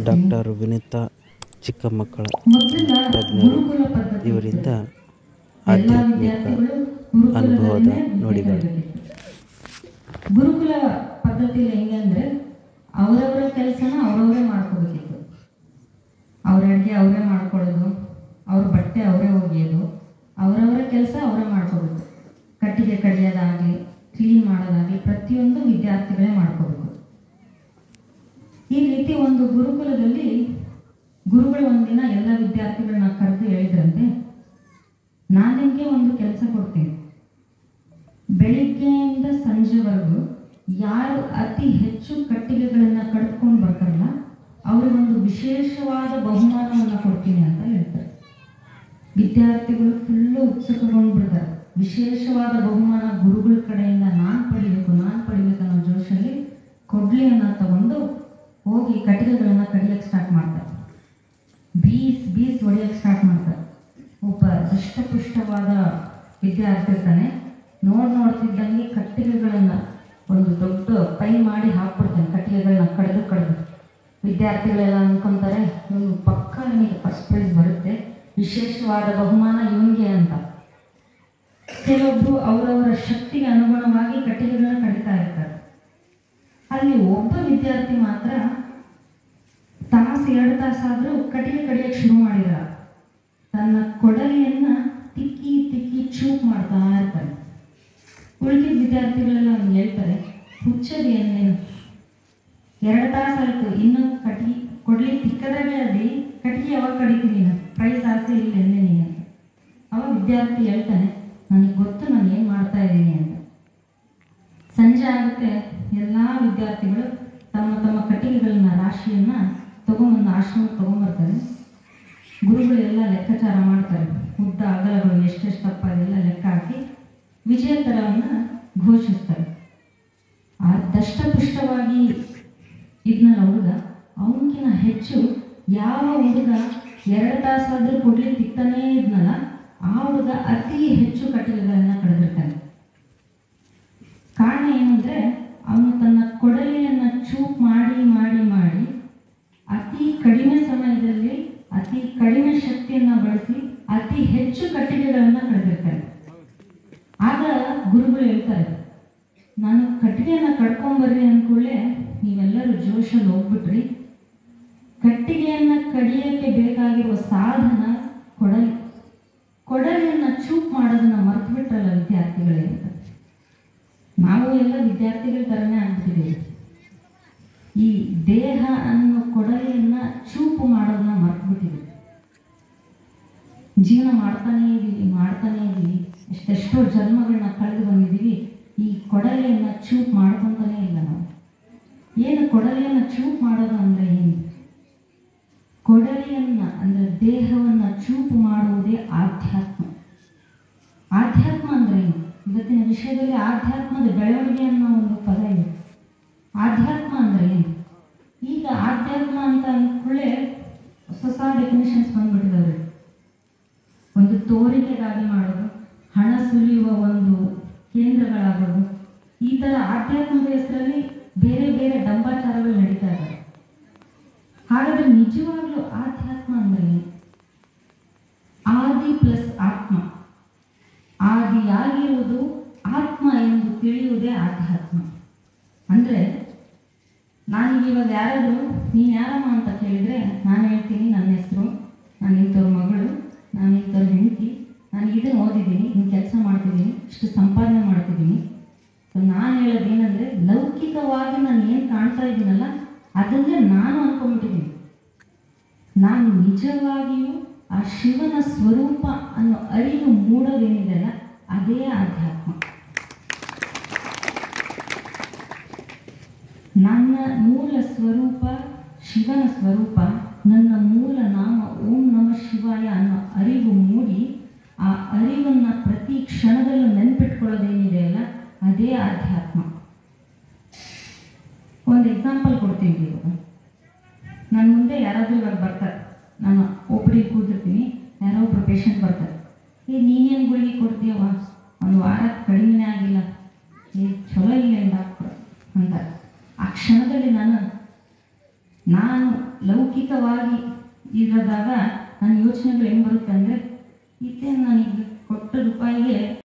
Doctor Vinita ಚಿಕ್ಕಮಕ್ಕಳ ತಜ್ಞರು. ಇವರಿಂದ ಆಧ್ಯಾತ್ಮಿಕ ಅನುಭವದ ನುಡಿಗಳು. ಗುರುಕುಲ ಪದ್ಧತಿಯಲ್ಲಿ ಹೆಂಗೆ ಅಂದರೆ ಅವರವರ ಕೆಲಸನ ಅವರವರೇ ಮಾಡ್ಕೋಬೇಕಿತ್ತು. ಅವ್ರ ಅಡುಗೆ ಅವರೇ ಮಾಡ್ಕೊಳ್ಳೋದು, ಅವ್ರ ಬಟ್ಟೆ ಅವರೇ ಒಗೆಯೋದು, ಅವರವರ ಕೆಲಸ ಅವರೇ ಮಾಡ್ಕೋಬೇಕು. ಕಟ್ಟಿಗೆ ಕಡಿಯೋದಾಗಲಿ, ಕ್ಲೀನ್ ಮಾಡೋದಾಗಲಿ ಪ್ರತಿಯೊಂದು ವಿದ್ಯಾರ್ಥಿಗಳೇ ಮಾಡ್ಕೋಬೇಕು. ಈ ರೀತಿ ಒಂದು ಗುರುಕುಲದಲ್ಲಿ ಗುರುಗಳು ಒಂದಿನ ಎಲ್ಲ ವಿದ್ಯಾರ್ಥಿಗಳನ್ನ ಕರೆದು ಹೇಳಿದ್ರಂತೆ, ನಾನು ನಿಮಗೆ ಒಂದು ಕೆಲಸ ಕೊಡ್ತೀನಿ. ಬೆಳಿಗ್ಗೆಯಿಂದ ಸಂಜೆವರೆಗೂ ಯಾರು ಅತಿ ಹೆಚ್ಚು ಕಟ್ಟಿಗೆಗಳನ್ನು ಕಡ್ಕೊಂಡು ಬರ್ತಾರಲ್ಲ ಅವ್ರಿಗೊಂದು ವಿಶೇಷವಾದ ಬಹುಮಾನವನ್ನು ಕೊಡ್ತೀನಿ ಅಂತ ಹೇಳ್ತಾರೆ. ವಿದ್ಯಾರ್ಥಿಗಳು ಫುಲ್ಲು ಉತ್ಸುಕಗೊಂಡ್ಬಿಡ್ತಾರೆ. ವಿಶೇಷವಾದ ಬಹುಮಾನ ಗುರುಗಳ ಕಡೆಯಿಂದ ನಾನು ಪಡಿಬೇಕು ಅನ್ನೋ ಜೋಶಲ್ಲಿ ಕೊಡ್ಲಿಯನ್ನು ತಗೊಂಡು ಹೋಗಿ ಕಟ್ಟಿಗೆಗಳನ್ನು ಕಡಿಯೋಕ್ಕೆ ಸ್ಟಾರ್ಟ್ ಮಾಡ್ತಾರೆ. ಬೀಸ್ ಹೊಡೆಯೋಕ್ಕೆ ಸ್ಟಾರ್ಟ್ ಮಾಡ್ತಾರೆ. ಒಬ್ಬ ದಷ್ಟಪುಷ್ಟವಾದ ವಿದ್ಯಾರ್ಥಿ ಇರ್ತಾನೆ, ನೋಡ್ತಿದ್ದಂಗೆ ಕಟ್ಟಿಗೆಗಳನ್ನು ಒಂದು ದೊಡ್ಡ ಪೈ ಮಾಡಿ ಹಾಕ್ಬಿಡ್ತಾನೆ. ಕಟ್ಟಿಗೆಗಳನ್ನ ಕಡ್ದು ವಿದ್ಯಾರ್ಥಿಗಳೆಲ್ಲ ಅನ್ಕೊಂತಾರೆ ಇವನು ಪಕ್ಕ ನಿಮಗೆ ಫಸ್ಟ್ ಪ್ರೈಸ್ ಬರುತ್ತೆ, ವಿಶೇಷವಾದ ಬಹುಮಾನ ಇವನಿಗೆ ಅಂತ. ಕೆಲವೊಬ್ರು ಅವರವರ ಶಕ್ತಿಗೆ ಅನುಗುಣವಾಗಿ ಕಟ್ಟಿಗೆಗಳನ್ನ ಕಡಿತಾ ಇರ್ತಾರೆ. ಅಲ್ಲಿ ಒಬ್ಬ ವಿದ್ಯಾರ್ಥಿ ಮಾತ್ರ ತಾಸು 2 ತಾಸಾದರೂ ಕಟ್ಟಿಗೆ ಕಡಿಯೋಕ್ಕೆ ಶುರು ಮಾಡಿದ. ತನ್ನ ಕೊಡಲಿಯನ್ನ ತಿಕ್ಕಿ ಚೂಪ್ ಮಾಡ್ತಾ ಇರ್ತಾನೆ. ಉಳಿದ ವಿದ್ಯಾರ್ಥಿಗಳೆಲ್ಲ ಅವ್ನು ಹೇಳ್ತಾರೆ, ಹುಚ್ಚದಿ ಏನೇನು 2 ತಾಸಾಯ್ತು, ಇನ್ನೂ ಕೊಡ್ಲಿ ತಿಕ್ಕದಾಗೆ ಅದಿ, ಕಟ್ಟಿಗೆ ಯಾವಾಗ ಕಡಿತೀನಿ, ಪ್ರೈಸ್ ಆಸೆ ಇಲ್ಲ ನೀನು ಅಂತ. ಅವಾಗ ವಿದ್ಯಾರ್ಥಿ ಹೇಳ್ತಾನೆ, ನನಗೆ ಗೊತ್ತು ನಾನು ಏನು ಮಾಡ್ತಾ ಇದ್ದೀನಿ ಅಂತ. ಸಂಜೆ ಆಗುತ್ತೆ, ಎಲ್ಲ ವಿದ್ಯಾರ್ಥಿಗಳು ತಮ್ಮ ಕಟ್ಟಿಗೆಗಳನ್ನ ರಾಶಿಯನ್ನು ತಗೊಂಬಂದು ಆಶ್ರಮಕ್ಕೆ ತಗೊಂಬರ್ತಾರೆ. ಗುರುಗಳೆಲ್ಲ ಲೆಕ್ಕಾಚಾರ ಮಾಡ್ತಾರೆ. ಉದ್ದ ಅಗಲಗಳು ಎಷ್ಟೆಷ್ಟು ತಪ್ಪ ಅದೆಲ್ಲ ಲೆಕ್ಕ ಹಾಕಿ ವಿಜೇತರವನ್ನು ಘೋಷಿಸ್ತಾರೆ. ಆ ದಷ್ಟಪುಷ್ಟವಾಗಿ ಇದ್ನಲ್ಲ ಹುಡುಗ, ಅವನಕಿನ ಹೆಚ್ಚು ಯಾವ ಹುಡುಗ 2 ತಾಸಾದರೂ ಕೊಡ್ಲಿ ತಿಕ್ತಾನೇ ಇದ್ನಲ್ಲ ಆ ಹುಡುಗ ಅತಿ ಹೆಚ್ಚು ಕಟ್ಟಿಗೆಗಳನ್ನು ಕಳೆದಿರ್ತಾನೆ. ಕಾರಣ ಏನಂದರೆ ಅವನು ತನ್ನ ಕೊಡಲಿಯನ್ನು ಚೂಪ್ ಮಾಡಿ ಅತಿ ಕಡಿಮೆ ಸಮಯದಲ್ಲಿ ಅತಿ ಕಡಿಮೆ ಶಕ್ತಿಯನ್ನು ಬಳಸಿ ಅತಿ ಹೆಚ್ಚು ಕಟ್ಟಿಗೆಗಳನ್ನು ಕಳೆದಿರ್ತಾನೆ. ಆಗ ಗುರುಗಳು ಹೇಳ್ತಾರೆ, ನಾನು ಕಟ್ಟಿಗೆಯನ್ನು ಕಡ್ಕೊಂಬರ್ರಿ ಅಂದ್ಕೊಳ್ಳೆ ನೀವೆಲ್ಲರೂ ಜೋಶಲ್ಲಿ ಹೋಗ್ಬಿಟ್ರಿ. ಕಟ್ಟಿಗೆಯನ್ನು ಕಡಿಯೋಕ್ಕೆ ಬೇಕಾಗಿರುವ ಸಾಧನ ಕೊಡಲಿಯನ್ನು ಚೂಪ್ ಮಾಡೋದನ್ನ ಮರ್ತು ಬಿಟ್ರಲ್ಲ ವಿದ್ಯಾರ್ಥಿಗಳೇ ಅಂತ. ನಾವು ಎಲ್ಲ ವಿದ್ಯಾರ್ಥಿಗಳ ಥರನೇ ಆಗ್ಬಿಟ್ಟಿದ್ದೀವಿ. ಈ ದೇಹ ಅನ್ನೋ ಕೊಡಲಿಯನ್ನು ಚೂಪು ಮಾಡೋದನ್ನ ಮರ್ತು ಬಿಟ್ಟಿದ್ದೀವಿ. ಜೀವನ ಮಾಡ್ತಾನೇ ಇದ್ದೀವಿ, ಎಷ್ಟೆಷ್ಟೋ ಜನ್ಮಗಳನ್ನ ಕಳೆದು ಬಂದಿದ್ದೀವಿ. ಈ ಕೊಡಲಿಯನ್ನು ಚೂಪ್ ಮಾಡ್ಕೊತಾನೇ ಇಲ್ಲ ನಾವು. ಏನು ಕೊಡಲಿಯನ್ನು ಚೂಪ್ ಮಾಡೋದು ಅಂದರೆ ಏನು? ಕೊಡಲಿಯನ್ನು ಅಂದರೆ ದೇಹವನ್ನು ಚೂಪು ಮಾಡುವುದೇ ಆಧ್ಯಾತ್ಮ. ಆಧ್ಯಾತ್ಮ ಅಂದರೆ ಏನು? ಇವತ್ತಿನ ವಿಷಯದಲ್ಲಿ ಆಧ್ಯಾತ್ಮದ ಬೆಳವಣಿಗೆ ಅನ್ನೋ ಒಂದು ಪದ ಇದೆ. ಆಧ್ಯಾತ್ಮ ಅಂದರೆ ಏನು? ಈಗ ಆಧ್ಯಾತ್ಮ ಅಂತ ಅಂದ್ಕೊಳ್ಳೆ ಹೊಸ ಡೆಫಿನೇಷನ್ಸ್ ಬಂದ್ಬಿಟ್ಟಿದ್ದಾವೆ. ಒಂದು ತೋರಿಕೆಗಾಗಿ ಮಾಡೋದು, ಹಣ ಸುಲಿಯುವ ಒಂದು ಕೇಂದ್ರಗಳಾಗೋದು, ಈ ಥರ ಆಧ್ಯಾತ್ಮದ ಹೆಸರಲ್ಲಿ ಬೇರೆ ಬೇರೆ ಡಂಬಾಚಾರಗಳು ನಡೀತಾ ಇದ್ದಾವೆ. ಹಾಗಾದರೆ ನಿಜವಾಗ್ಲೂ ಆಧ್ಯಾತ್ಮ ಅಂದರೆ ಆದಿ ಪ್ಲಸ್ ಆತ್ಮ, ಆದಿಯಾಗಿರುವುದು ಆತ್ಮ ಎಂದು ತಿಳಿಯುವುದೇ ಆಧ್ಯಾತ್ಮ. ಅಂದರೆ ನಾನೀಗಿವಾಗ ಯಾರಾದರೂ ನೀನು ಯಾರಮ್ಮ ಅಂತ ಕೇಳಿದರೆ ನಾನು ಹೇಳ್ತೀನಿ ನನ್ನ ಹೆಸರು, ನಾನು ಇಂಥವ್ರ ಮಗಳು, ನಾನು ಇಂಥವ್ರ ಹೆಂಡತಿ, ನಾನು ಇದನ್ನು ಓದಿದ್ದೀನಿ, ಇನ್ನು ಕೆಲಸ ಮಾಡ್ತಿದ್ದೀನಿ, ಇಷ್ಟು ಸಂಪಾದನೆ ಮಾಡ್ತಿದ್ದೀನಿ. ಸೊ ನಾನು ಹೇಳೋದೇನೆಂದರೆ ಲೌಕಿಕವಾಗಿ ನಾನು ಏನು ಕಾಣ್ತಾ ಇದ್ದೀನಲ್ಲ ಅದನ್ನೇ ನಾನು ಅಂದ್ಕೊಂಡ್ಬಿಟ್ಟಿದ್ದೀನಿ. ನಾನು ನಿಜವಾಗಿಯೂ ಆ ಶಿವನ ಸ್ವರೂಪ ಅನ್ನೋ ಅರಿವು ಮೂಡೋದೇನಿದೆಯಲ್ಲ ಅದೇ ಆಧ್ಯಾತ್ಮ. ನನ್ನ ಮೂಲ ಸ್ವರೂಪ ಶಿವನ ಸ್ವರೂಪ, ನನ್ನ ಮೂಲ ನಾಮ ಓಂ ನಮಃ ಶಿವಾಯ ಅನ್ನೋ ಅರಿವು ಮೂಡಿ ಆ ಅರಿವನ್ನು ಪ್ರತಿ ಕ್ಷಣದಲ್ಲೂ ನೆನ್ಪಿಟ್ಕೊಳ್ಳೋದೇನಿದೆಯಲ್ಲ ಅದೇ ಆಧ್ಯಾತ್ಮ. ಒಂದು ಎಕ್ಸಾಂಪಲ್ ಕೊಡ್ತೀನಿ. ಇವಾಗ ನನ್ನ ಮುಂದೆ ಯಾರಾದರೂ ಇವಾಗ ಬರ್ತಾರೆ, ನಾನು ಒಬ್ಬರಿಗೆ ಕೂತಿರ್ತೀನಿ, ಯಾರೋ ಒಬ್ಬರು ಪೇಷಂಟ್ ಬರ್ತಾರೆ, ನೀನೇನು ಗುಳಿಗೆ ಕೊಡ್ತೀಯವ, ಒಂದು ವಾರಕ್ಕೆ ಕಡಿಮೆನೇ ಆಗಿಲ್ಲ, ಚಲೋ ಇಲ್ಲ ಡಾಕ್ಟ್ರು ಅಂತಾರೆ. ಆ ಕ್ಷಣದಲ್ಲಿ ನಾನು ನಾನು ಲೌಕಿಕವಾಗಿ ಇರೋದಾಗ ನನ್ನ ಯೋಚನೆಗಳು ಹೆಂಗೆ ಬರುತ್ತೆ ಅಂದರೆ ಇದೇನು ನನಗೆ ಕೊಟ್ಟ ರೂಪಾಯಿಗೆ